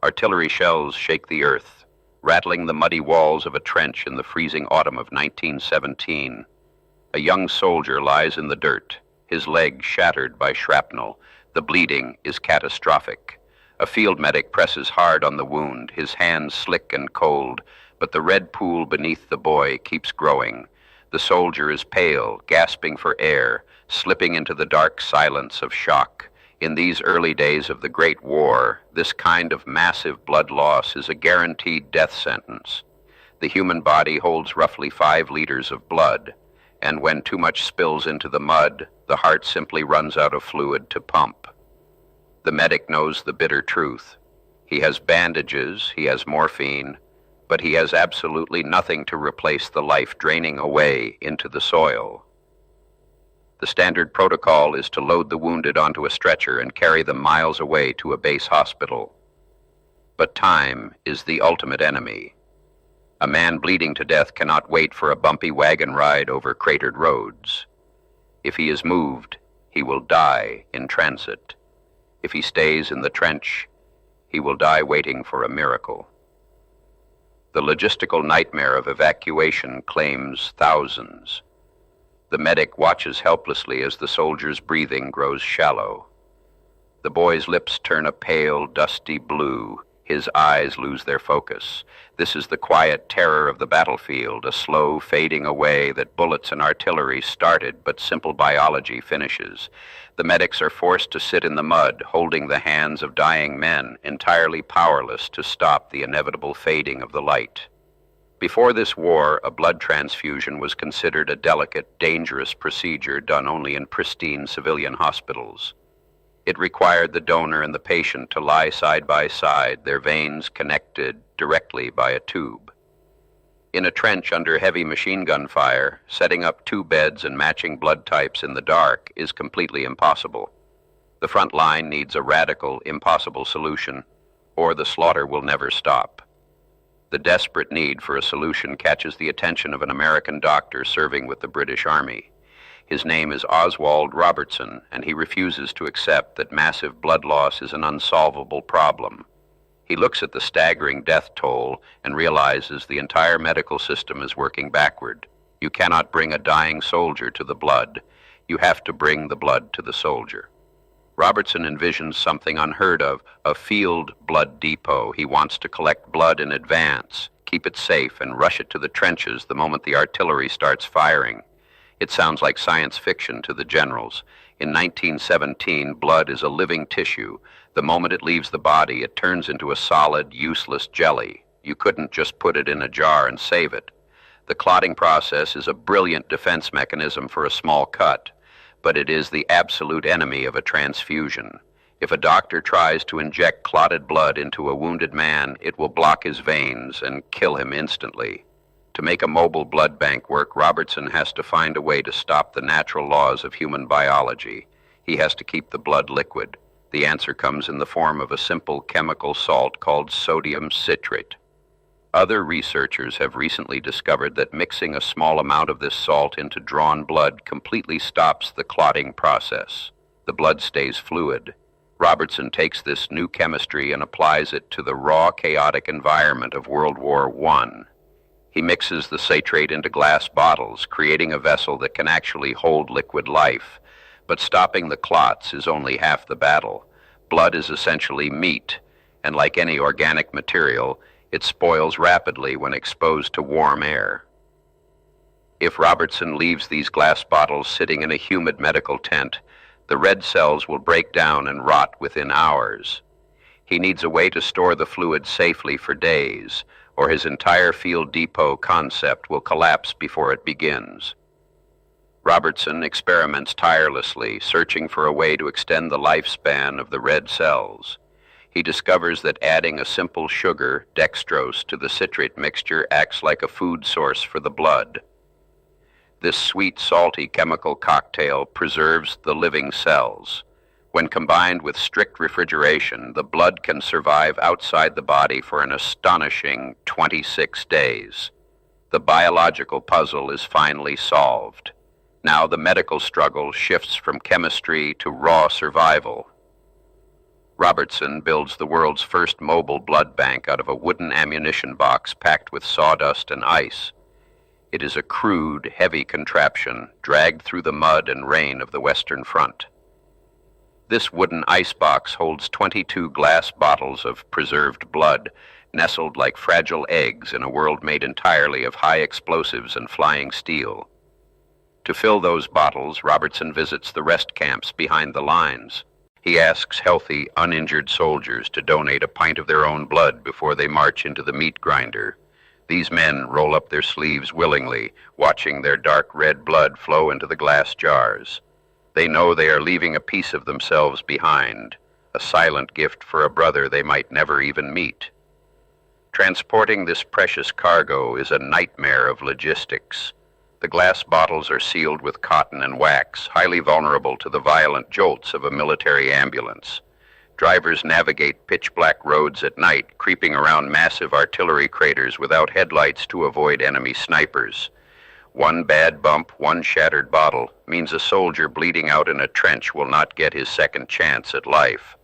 Artillery shells shake the earth, rattling the muddy walls of a trench in the freezing autumn of 1917. A young soldier lies in the dirt, his leg shattered by shrapnel. The bleeding is catastrophic. A field medic presses hard on the wound, his hands slick and cold, but the red pool beneath the boy keeps growing. The soldier is pale, gasping for air, slipping into the dark silence of shock. In these early days of the Great War, this kind of massive blood loss is a guaranteed death sentence. The human body holds roughly 5 liters of blood, and when too much spills into the mud, the heart simply runs out of fluid to pump. The medic knows the bitter truth. He has bandages, he has morphine, but he has absolutely nothing to replace the life draining away into the soil. The standard protocol is to load the wounded onto a stretcher and carry them miles away to a base hospital. But time is the ultimate enemy. A man bleeding to death cannot wait for a bumpy wagon ride over cratered roads. If he is moved, he will die in transit. If he stays in the trench, he will die waiting for a miracle. The logistical nightmare of evacuation claims thousands. The medic watches helplessly as the soldier's breathing grows shallow. The boy's lips turn a pale, dusty blue. His eyes lose their focus. This is the quiet terror of the battlefield, a slow fading away that bullets and artillery started, but simple biology finishes. The medics are forced to sit in the mud, holding the hands of dying men, entirely powerless to stop the inevitable fading of the light. Before this war, a blood transfusion was considered a delicate, dangerous procedure done only in pristine civilian hospitals. It required the donor and the patient to lie side by side, their veins connected directly by a tube. In a trench under heavy machine gun fire, setting up 2 beds and matching blood types in the dark is completely impossible. The front line needs a radical, impossible solution, or the slaughter will never stop. The desperate need for a solution catches the attention of an American doctor serving with the British Army. His name is Oswald Robertson, and he refuses to accept that massive blood loss is an unsolvable problem. He looks at the staggering death toll and realizes the entire medical system is working backward. You cannot bring a dying soldier to the blood. You have to bring the blood to the soldier. Robertson envisions something unheard of, a field blood depot. He wants to collect blood in advance, keep it safe, and rush it to the trenches the moment the artillery starts firing. It sounds like science fiction to the generals. In 1917, blood is a living tissue. The moment it leaves the body, it turns into a solid, useless jelly. You couldn't just put it in a jar and save it. The clotting process is a brilliant defense mechanism for a small cut, but it is the absolute enemy of a transfusion. If a doctor tries to inject clotted blood into a wounded man, it will block his veins and kill him instantly. To make a mobile blood bank work, Robertson has to find a way to stop the natural laws of human biology. He has to keep the blood liquid. The answer comes in the form of a simple chemical salt called sodium citrate. Other researchers have recently discovered that mixing a small amount of this salt into drawn blood completely stops the clotting process. The blood stays fluid. Robertson takes this new chemistry and applies it to the raw, chaotic environment of World War I. He mixes the citrate into glass bottles, creating a vessel that can actually hold liquid life. But stopping the clots is only half the battle. Blood is essentially meat, and like any organic material, it spoils rapidly when exposed to warm air. If Robertson leaves these glass bottles sitting in a humid medical tent, the red cells will break down and rot within hours. He needs a way to store the fluid safely for days, or his entire field depot concept will collapse before it begins. Robertson experiments tirelessly, searching for a way to extend the lifespan of the red cells. He discovers that adding a simple sugar, dextrose, to the citrate mixture acts like a food source for the blood. This sweet, salty chemical cocktail preserves the living cells. When combined with strict refrigeration, the blood can survive outside the body for an astonishing 26 days. The biological puzzle is finally solved. Now the medical struggle shifts from chemistry to raw survival. Robertson builds the world's first mobile blood bank out of a wooden ammunition box packed with sawdust and ice. It is a crude, heavy contraption dragged through the mud and rain of the Western Front. This wooden ice box holds 22 glass bottles of preserved blood, nestled like fragile eggs in a world made entirely of high explosives and flying steel. To fill those bottles, Robertson visits the rest camps behind the lines. He asks healthy, uninjured soldiers to donate a pint of their own blood before they march into the meat grinder. These men roll up their sleeves willingly, watching their dark red blood flow into the glass jars. They know they are leaving a piece of themselves behind, a silent gift for a brother they might never even meet. Transporting this precious cargo is a nightmare of logistics. The glass bottles are sealed with cotton and wax, highly vulnerable to the violent jolts of a military ambulance. Drivers navigate pitch-black roads at night, creeping around massive artillery craters without headlights to avoid enemy snipers. One bad bump, one shattered bottle, means a soldier bleeding out in a trench will not get his second chance at life.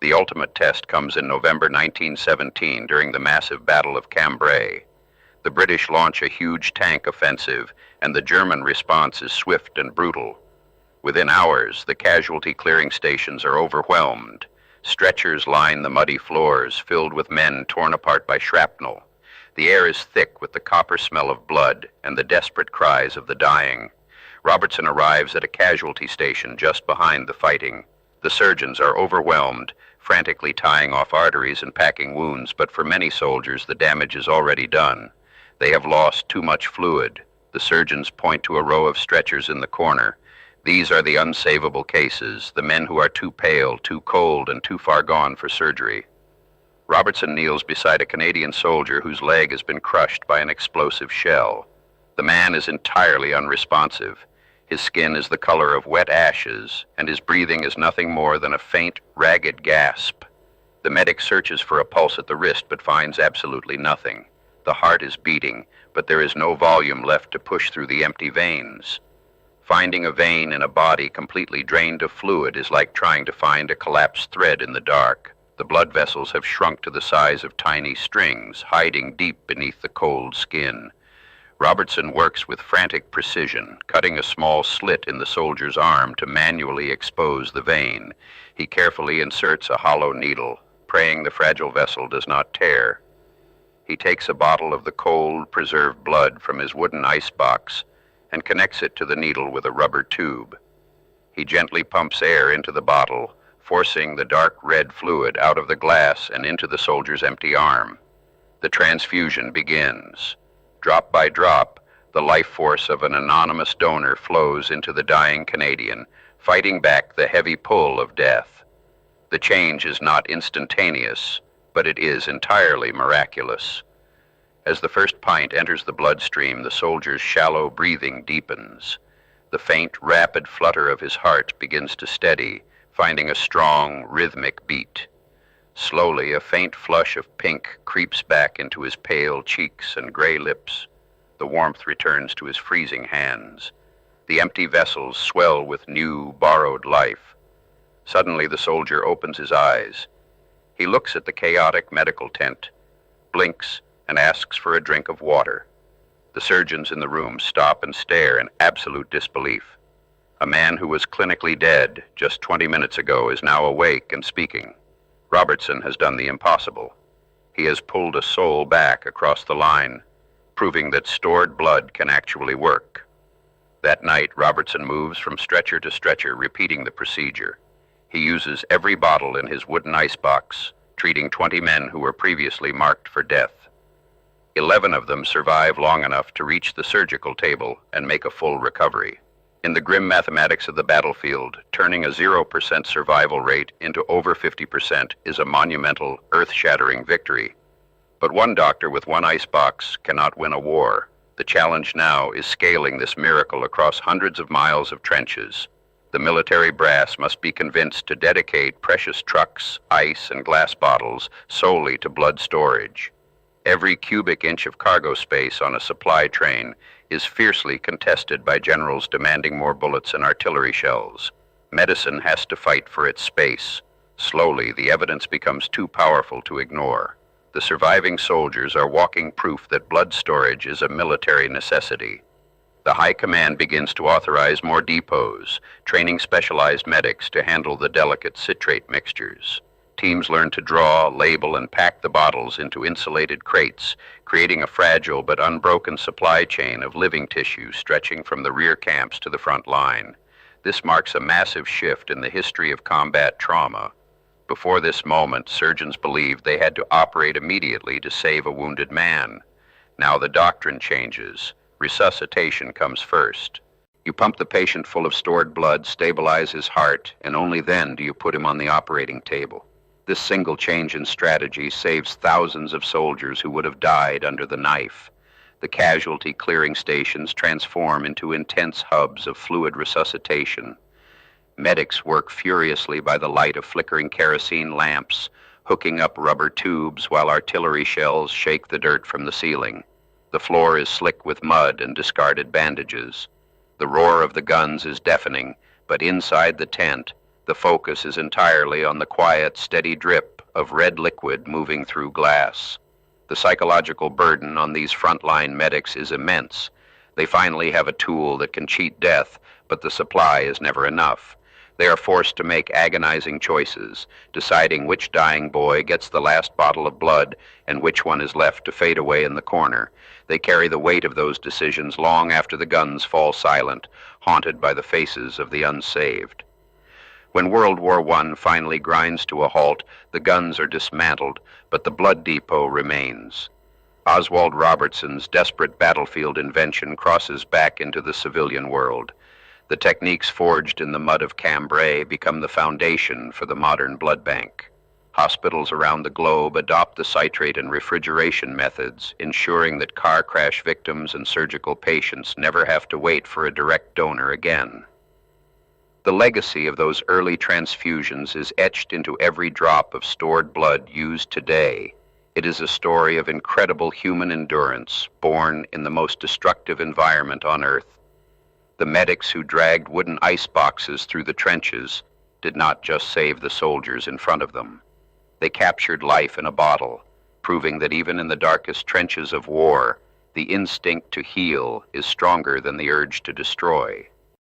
The ultimate test comes in November 1917 during the massive Battle of Cambrai. The British launch a huge tank offensive, and the German response is swift and brutal. Within hours, the casualty clearing stations are overwhelmed. Stretchers line the muddy floors, filled with men torn apart by shrapnel. The air is thick with the copper smell of blood and the desperate cries of the dying. Robertson arrives at a casualty station just behind the fighting. The surgeons are overwhelmed, frantically tying off arteries and packing wounds, but for many soldiers the damage is already done. They have lost too much fluid. The surgeons point to a row of stretchers in the corner. These are the unsavable cases, the men who are too pale, too cold, and too far gone for surgery. Robertson kneels beside a Canadian soldier whose leg has been crushed by an explosive shell. The man is entirely unresponsive. His skin is the color of wet ashes, and his breathing is nothing more than a faint, ragged gasp. The medic searches for a pulse at the wrist, but finds absolutely nothing. The heart is beating, but there is no volume left to push through the empty veins. Finding a vein in a body completely drained of fluid is like trying to find a collapsed thread in the dark. The blood vessels have shrunk to the size of tiny strings, hiding deep beneath the cold skin. Robertson works with frantic precision, cutting a small slit in the soldier's arm to manually expose the vein. He carefully inserts a hollow needle, praying the fragile vessel does not tear. He takes a bottle of the cold, preserved blood from his wooden icebox and connects it to the needle with a rubber tube. He gently pumps air into the bottle, forcing the dark red fluid out of the glass and into the soldier's empty arm. The transfusion begins. Drop by drop, the life force of an anonymous donor flows into the dying Canadian, fighting back the heavy pull of death. The change is not instantaneous, but it is entirely miraculous. As the first pint enters the bloodstream, the soldier's shallow breathing deepens. The faint, rapid flutter of his heart begins to steady, finding a strong, rhythmic beat. Slowly, a faint flush of pink creeps back into his pale cheeks and gray lips. The warmth returns to his freezing hands. The empty vessels swell with new, borrowed life. Suddenly, the soldier opens his eyes. He looks at the chaotic medical tent, blinks, and asks for a drink of water. The surgeons in the room stop and stare in absolute disbelief. A man who was clinically dead just 20 minutes ago is now awake and speaking. Robertson has done the impossible. He has pulled a soul back across the line, proving that stored blood can actually work. That night, Robertson moves from stretcher to stretcher, repeating the procedure. He uses every bottle in his wooden icebox, treating 20 men who were previously marked for death. 11 of them survive long enough to reach the surgical table and make a full recovery. In the grim mathematics of the battlefield, turning a 0% survival rate into over 50% is a monumental, earth-shattering victory. But one doctor with one icebox cannot win a war. The challenge now is scaling this miracle across hundreds of miles of trenches. The military brass must be convinced to dedicate precious trucks, ice, and glass bottles solely to blood storage. Every cubic inch of cargo space on a supply train is fiercely contested by generals demanding more bullets and artillery shells. Medicine has to fight for its space. Slowly, the evidence becomes too powerful to ignore. The surviving soldiers are walking proof that blood storage is a military necessity. The High Command begins to authorize more depots, training specialized medics to handle the delicate citrate mixtures. Teams learn to draw, label, and pack the bottles into insulated crates, creating a fragile but unbroken supply chain of living tissue stretching from the rear camps to the front line. This marks a massive shift in the history of combat trauma. Before this moment, surgeons believed they had to operate immediately to save a wounded man. Now the doctrine changes. Resuscitation comes first. You pump the patient full of stored blood, stabilize his heart, and only then do you put him on the operating table. This single change in strategy saves thousands of soldiers who would have died under the knife. The casualty clearing stations transform into intense hubs of fluid resuscitation. Medics work furiously by the light of flickering kerosene lamps, hooking up rubber tubes while artillery shells shake the dirt from the ceiling. The floor is slick with mud and discarded bandages. The roar of the guns is deafening, but inside the tent, the focus is entirely on the quiet, steady drip of red liquid moving through glass. The psychological burden on these frontline medics is immense. They finally have a tool that can cheat death, but the supply is never enough. They are forced to make agonizing choices, deciding which dying boy gets the last bottle of blood and which one is left to fade away in the corner. They carry the weight of those decisions long after the guns fall silent, haunted by the faces of the unsaved. When World War I finally grinds to a halt, the guns are dismantled, but the blood depot remains. Oswald Robertson's desperate battlefield invention crosses back into the civilian world. The techniques forged in the mud of Cambrai become the foundation for the modern blood bank. Hospitals around the globe adopt the citrate and refrigeration methods, ensuring that car crash victims and surgical patients never have to wait for a direct donor again. The legacy of those early transfusions is etched into every drop of stored blood used today. It is a story of incredible human endurance, born in the most destructive environment on Earth. The medics who dragged wooden ice boxes through the trenches did not just save the soldiers in front of them. They captured life in a bottle, proving that even in the darkest trenches of war, the instinct to heal is stronger than the urge to destroy.